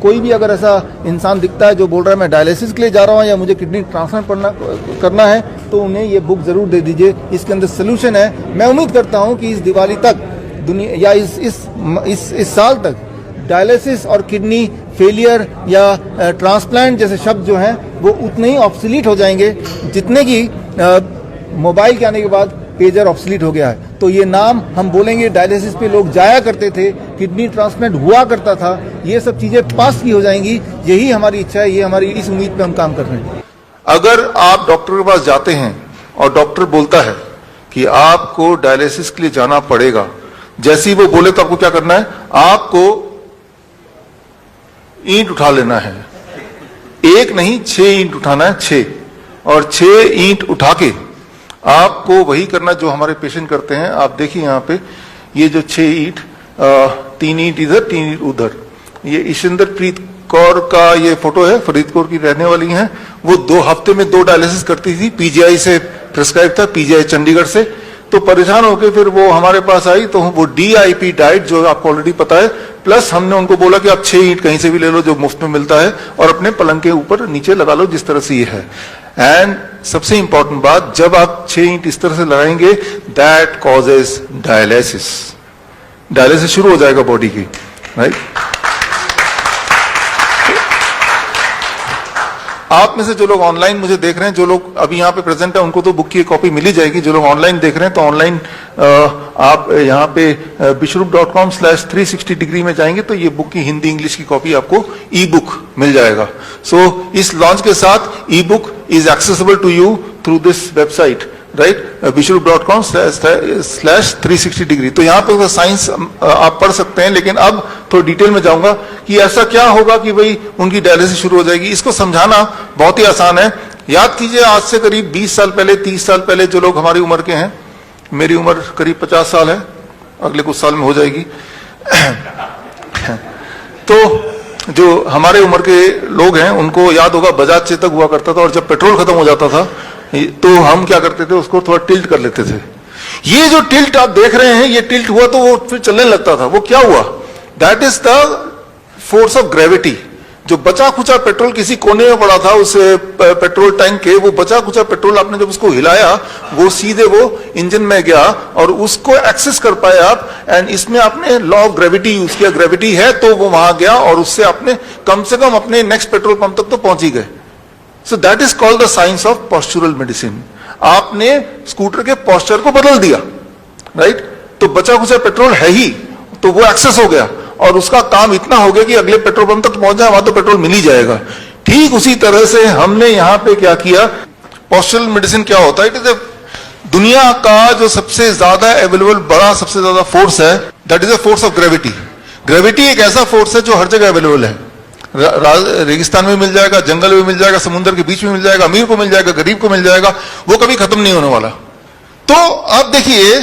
कोई भी अगर ऐसा इंसान दिखता है जो बोल रहा है मैं डायलिसिस के लिए जा रहा हूँ या मुझे किडनी ट्रांसप्लांट करना है, तो उन्हें ये बुक ज़रूर दे दीजिए। इसके अंदर सोल्यूशन है। मैं उम्मीद करता हूँ कि इस दिवाली तक दुनिया या इस साल तक डायलिसिस और किडनी फेलियर या ट्रांसप्लांट जैसे शब्द जो हैं वो उतने ही ऑब्सोलीट हो जाएंगे जितने कि मोबाइल के आने के बाद पेजर ऑब्सोलीट हो गया है। तो ये नाम हम बोलेंगे, डायलिसिस पे लोग जाया करते थे, किडनी ट्रांसप्लांट हुआ करता था, ये सब चीजें पास की हो जाएंगी। यही हमारी इच्छा है, ये हमारी इस उम्मीद पे हम काम कर रहे हैं। अगर आप डॉक्टर के पास जाते हैं और डॉक्टर बोलता है कि आपको डायलिसिस के लिए जाना पड़ेगा, जैसे ही वो बोले तो आपको क्या करना है? आपको ईंट उठा लेना है। एक नहीं 6 ईंट उठाना है, 6, और 6 ईंट उठा के आपको वही करना जो हमारे पेशेंट करते हैं। आप देखिए यहाँ पे ये जो 6 ईंट, 3 ईंट इधर 3 ईंट उधर, ये ईशिंदर प्रीत कौर का ये फोटो है, फरीदकोट की रहने वाली हैं। वो 2 हफ्ते में 2 डायलिसिस करती थी, पीजीआई से प्रिस्क्राइब था, पीजीआई चंडीगढ़ से। तो परेशान होकर फिर वो हमारे पास आई, तो वो DIP डाइट जो आपको ऑलरेडी पता है, प्लस हमने उनको बोला कि आप 6 ईंट कहीं से भी ले लो जो मुफ्त में मिलता है और अपने पलंग के ऊपर नीचे लगा लो जिस तरह से ये है। एंड सबसे इंपॉर्टेंट बात, जब आप 6 ईंट इस तरह से लगाएंगे, दैट कॉजेज डायलिसिस। डायलिसिस शुरू हो जाएगा बॉडी की, राइट। आप में से जो लोग ऑनलाइन मुझे देख रहे हैं, जो लोग अभी यहाँ पे प्रेजेंट है, उनको तो बुक की कॉपी मिल ही जाएगी। जो लोग ऑनलाइन देख रहे हैं, तो ऑनलाइन आप यहाँ पे bishrup.com/360 डिग्री में जाएंगे तो ये बुक की हिंदी इंग्लिश की कॉपी आपको ई बुक मिल जाएगा। सो इस लॉन्च के साथ e book is accessible to you through this website, right, bishrup.com/360 degree. तो यहाँ पे साइंस आप पढ़ सकते हैं, लेकिन अब थोड़ा डिटेल में जाऊंगा कि ऐसा क्या होगा कि भाई उनकी डायलिसिस शुरू हो जाएगी। इसको समझाना बहुत ही आसान है। याद कीजिए, आज से करीब 20 साल पहले, 30 साल पहले, जो लोग हमारी उम्र के हैं, मेरी उम्र करीब 50 साल है, अगले कुछ साल में हो जाएगी। तो जो हमारे उम्र के लोग हैं उनको याद होगा बजाज चेतक हुआ करता था, और जब पेट्रोल खत्म हो जाता था तो हम क्या करते थे, उसको थोड़ा टिल्ट कर लेते थे। ये जो टिल्ट आप देख रहे हैं, ये टिल्ट हुआ तो वो फिर चलने लगता था। वो क्या हुआ? That is the force of gravity. जो बचा खुचा पेट्रोल किसी कोने में पड़ा था उस पेट्रोल टैंक के, वो बचा खुचा पेट्रोल आपने जब उसको हिलाया, वो सीधे वो इंजन में गया और उसको एक्सेस कर पाए आप। एंड इसमें आपने लॉ ऑफ ग्रेविटी यूज किया, ग्रेविटी है तो वो वहां गया और उससे आपने कम से कम अपने नेक्स्ट पेट्रोल पंप तक तो पहुंच ही गए। So that is called the science of postural medicine. आपने स्कूटर के पॉस्चर को बदल दिया, राइट। तो बचा खुचा पेट्रोल है ही, तो वो एक्सेस हो गया और उसका काम इतना हो गया कि अगले पेट्रोल पंप तक पहुंच जाए, वहां तो पेट्रोल मिल ही जाएगा। ठीक उसी तरह से हमने यहां पे क्या किया, पॉस्चुरल मेडिसिन क्या होता है? इट इज दुनिया का जो सबसे ज्यादा अवेलेबल बड़ा सबसे ज्यादा फोर्स है, that is a force of gravity. Gravity एक ऐसा फोर्स है जो हर जगह अवेलेबल है। रेगिस्तान में मिल जाएगा, जंगल में मिल जाएगा, समुद्र के बीच में मिल जाएगा, अमीर को मिल जाएगा, गरीब को मिल जाएगा, वो कभी खत्म नहीं होने वाला। तो अब देखिए,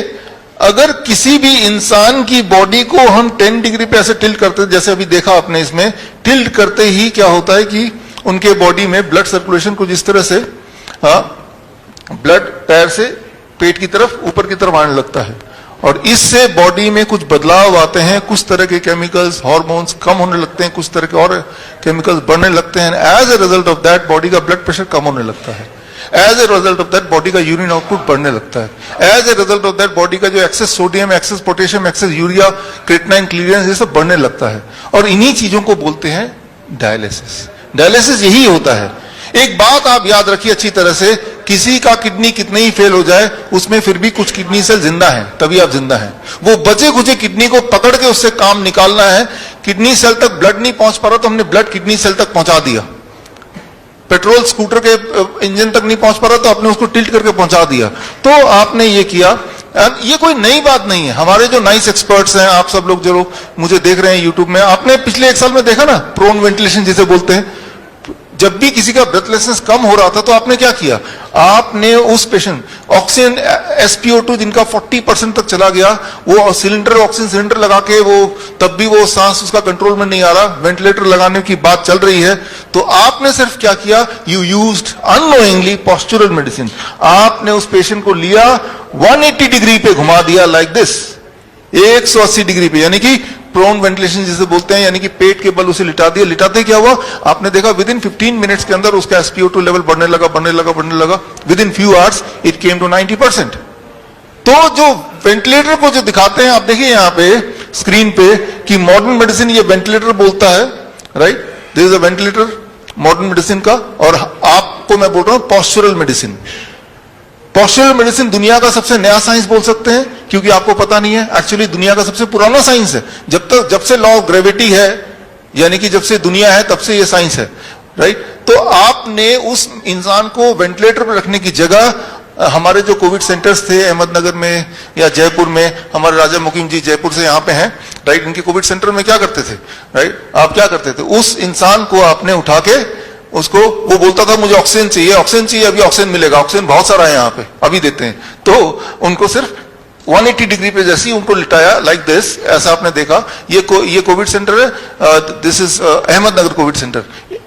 अगर किसी भी इंसान की बॉडी को हम 10 डिग्री पे ऐसे टिल्ट करते, जैसे अभी देखा आपने इसमें, टिल्ट करते ही क्या होता है कि उनके बॉडी में ब्लड सर्कुलेशन कुछ इस तरह से, ब्लड पैर से पेट की तरफ, ऊपर की तरफ आने लगता है, और इससे बॉडी में कुछ बदलाव आते हैं। कुछ तरह के केमिकल्स, हार्मोन्स कम होने लगते हैं, कुछ तरह के और केमिकल्स बढ़ने लगते हैं। As a result of that body का ब्लड प्रेशर कम होने लगता है। As a result of that body का यूरिन आउटपुट बढ़ने लगता है। As a result of that body का जो excess sodium, excess potassium, excess urea, creatinine, clearance, ये सब बढ़ने लगता है। और इन्हीं चीजों को बोलते हैं डायलिसिस। डायलिसिस यही होता है। एक बात आप याद रखिए अच्छी तरह से, किसी का किडनी कितने ही फेल हो जाए, उसमें फिर भी कुछ किडनी सेल जिंदा हैं, तभी आप जिंदा हैं। वो बचे खुचे किडनी को पकड़ के उससे काम निकालना है। किडनी सेल तक ब्लड नहीं पहुंच पा रहा तो हमने ब्लड किडनी सेल तक पहुंचा दिया। पेट्रोल स्कूटर के इंजन तक नहीं पहुंच पा रहा तो आपने उसको टिल्ट करके पहुंचा दिया। तो आपने ये किया। ये कोई नई बात नहीं है। हमारे जो नाइस एक्सपर्ट्स हैं, आप सब लोग जो लोग मुझे देख रहे हैं यूट्यूब में, आपने पिछले 1 साल में देखा ना, प्रोन वेंटिलेशन जिसे बोलते हैं। जब भी किसी का ब्रेथलेसनेस कम हो रहा था तो आपने क्या किया, आपने उस पेशेंट ऑक्सीजन SpO2 जिनका 40% तक चला गया, वो सिलेंडर, ऑक्सीजन सिलेंडर लगा के, वो तब भी वो सांस उसका कंट्रोल में नहीं आ रहा, वेंटिलेटर लगाने की बात चल रही है, तो आपने सिर्फ क्या किया, you used unknowingly postural medicine. आपने उस पेशेंट को लिया, 180 डिग्री पे घुमा दिया, लाइक दिस, 180 डिग्री पे, यानी कि प्रोन वेंटिलेशन जिसे बोलते हैं, यानी कि पेट के बल उसे लिटा दिया। लिटाते क्या हुआ, आपने देखा विद इन 15 मिनट्स के अंदर उसका SpO2 लेवल बढ़ने लगा। Within few hours it came to 90%। तो जो वेंटिलेटर को जो दिखाते हैं, आप देखिए यहां पे स्क्रीन पे कि मॉडर्न मेडिसिन ये वेंटिलेटर बोलता है, right. This is a ventilator modern medicine का। और आपको मैं बोल रहा हूं पॉस्चरल मेडिसिन। पॉस्चरल मेडिसिन दुनिया का सबसे नया साइंस बोल सकते हैं, क्योंकि आपको पता नहीं है, एक्चुअली दुनिया का सबसे पुराना साइंस है। जब से लॉ ऑफ ग्रेविटी है, यानी कि जब से दुनिया है तब से ये साइंस है, राइट। तो आपने उस इंसान को वेंटिलेटर पर रखने की जगह, हमारे जो कोविड सेंटर्स थे अहमदनगर में या जयपुर में, हमारे राजा मुकीम जी जयपुर से यहाँ पे हैं, राइट। इनके कोविड सेंटर में क्या करते थे, राइट, आप क्या करते थे, उस इंसान को आपने उठा के उसको, वो बोलता था मुझे ऑक्सीजन चाहिए, अभी ऑक्सीजन मिलेगा, ऑक्सीजन बहुत सारा है यहाँ पे, अभी देते हैं। तो उनको सिर्फ 180 डिग्री पे जैसे उनको लिटाया, लाइक दिस, ऐसा आपने देखा। ये कोविड सेंटर है, this is Ahmednagar Covid centre.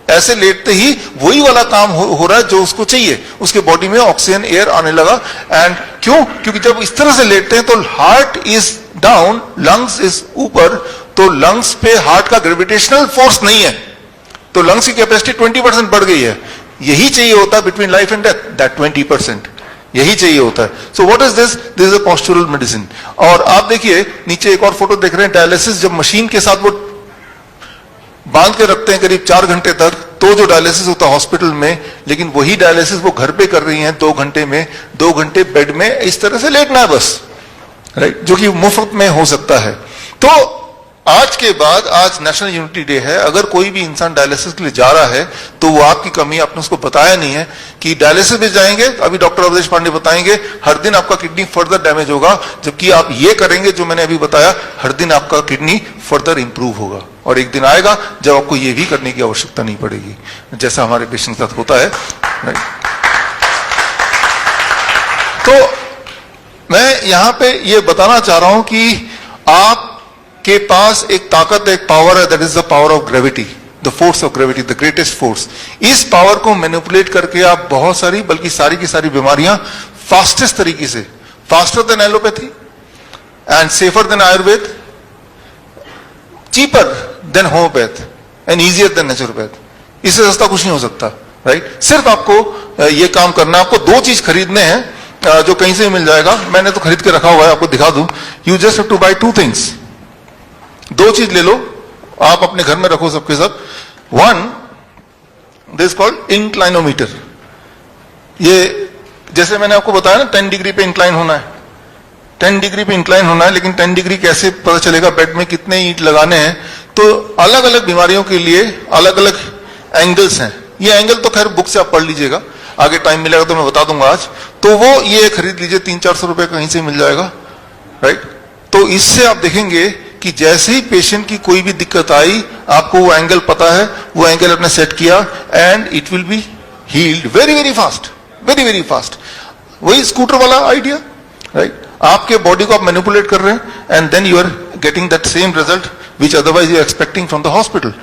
ऐसे लेटते ही वही वाला काम हो रहा है जो उसको चाहिए, उसके बॉडी में ऑक्सीजन एयर आने लगा। एंड क्योंकि जब इस तरह से लेटते हैं तो heart is down, lungs is ऊपर, तो लंग्स पे हार्ट का ग्रेविटेशनल फोर्स नहीं है, तो लंग्स की कैपेसिटी 20% बढ़ गई है। यही चाहिए होता है between life and death, that 20%, यही चाहिए होता है। So what is this is a postural medicine. और आप देखिए नीचे एक और फोटो देख रहे हैं, डायलिसिस जब मशीन के साथ वो बांध के रखते हैं करीब 4 घंटे तक, तो जो डायलिसिस होता है हॉस्पिटल में, लेकिन वही डायलिसिस वो घर पे कर रही हैं 2 घंटे में, 2 घंटे बेड में इस तरह से लेटना है बस, राइट, जो कि मुफ्त में हो सकता है। तो आज के बाद, आज नेशनल यूनिटी डे है, अगर कोई भी इंसान डायलिसिस के लिए जा रहा है तो वो आपकी कमी, आपने उसको बताया नहीं है कि डायलिसिस में जाएंगे, अभी डॉक्टर अवधेश पांडे बताएंगे, हर दिन आपका किडनी फर्दर डैमेज होगा, जबकि आप ये करेंगे जो मैंने अभी बताया, हर दिन आपका किडनी फर्दर इंप्रूव होगा। और एक दिन आएगा जब आपको ये भी करने की आवश्यकता नहीं पड़ेगी, जैसा हमारे पेशेंट के साथ होता है, राइट। तो मैं यहां पे ये बताना चाह रहा हूं कि आप के पास एक ताकत, एक पावर है, that is the power of gravity, the force of gravity, the greatest force. इस पावर को मैनिपुलेट करके आप बहुत सारी, बल्कि सारी की सारी बीमारियां फास्टेस्ट तरीके से, faster than allopathy and safer than Ayurveda, cheaper than homeopath and easier than naturopath, इससे सस्ता कुछ नहीं हो सकता, राइट। सिर्फ आपको ये काम करना, आपको 2 चीज खरीदने हैं जो कहीं से मिल जाएगा, मैंने तो खरीद के रखा हुआ है, आपको दिखा दूं। You just have to buy 2 things, 2 चीज ले लो, आप अपने घर में रखो सबके सब। 1, दिस कॉल्ड इंक्लाइनोमीटर। ये जैसे मैंने आपको बताया ना 10 डिग्री पे इंक्लाइन होना है, 10 डिग्री पे इंक्लाइन होना है, लेकिन 10 डिग्री कैसे पता चलेगा, बेड में कितने ईंट लगाने हैं। तो अलग अलग बीमारियों के लिए अलग अलग एंगल्स हैं। ये एंगल तो खैर बुक से आप पढ़ लीजिएगा, आगे टाइम मिलेगा तो मैं बता दूंगा आज। तो वो ये खरीद लीजिए, 300-400 रुपए कहीं से मिल जाएगा, राइट। तो इससे आप देखेंगे कि जैसे ही पेशेंट की कोई भी दिक्कत आई, आपको वो एंगल पता है, वो एंगल आपने सेट किया and it will be healed very very fast, very very fast. वही स्कूटर वाला आइडिया, राइट। आपके बॉडी को आप मैनिपुलेट कर रहे हैं and then you are getting that same result which otherwise you are expecting from the hospital.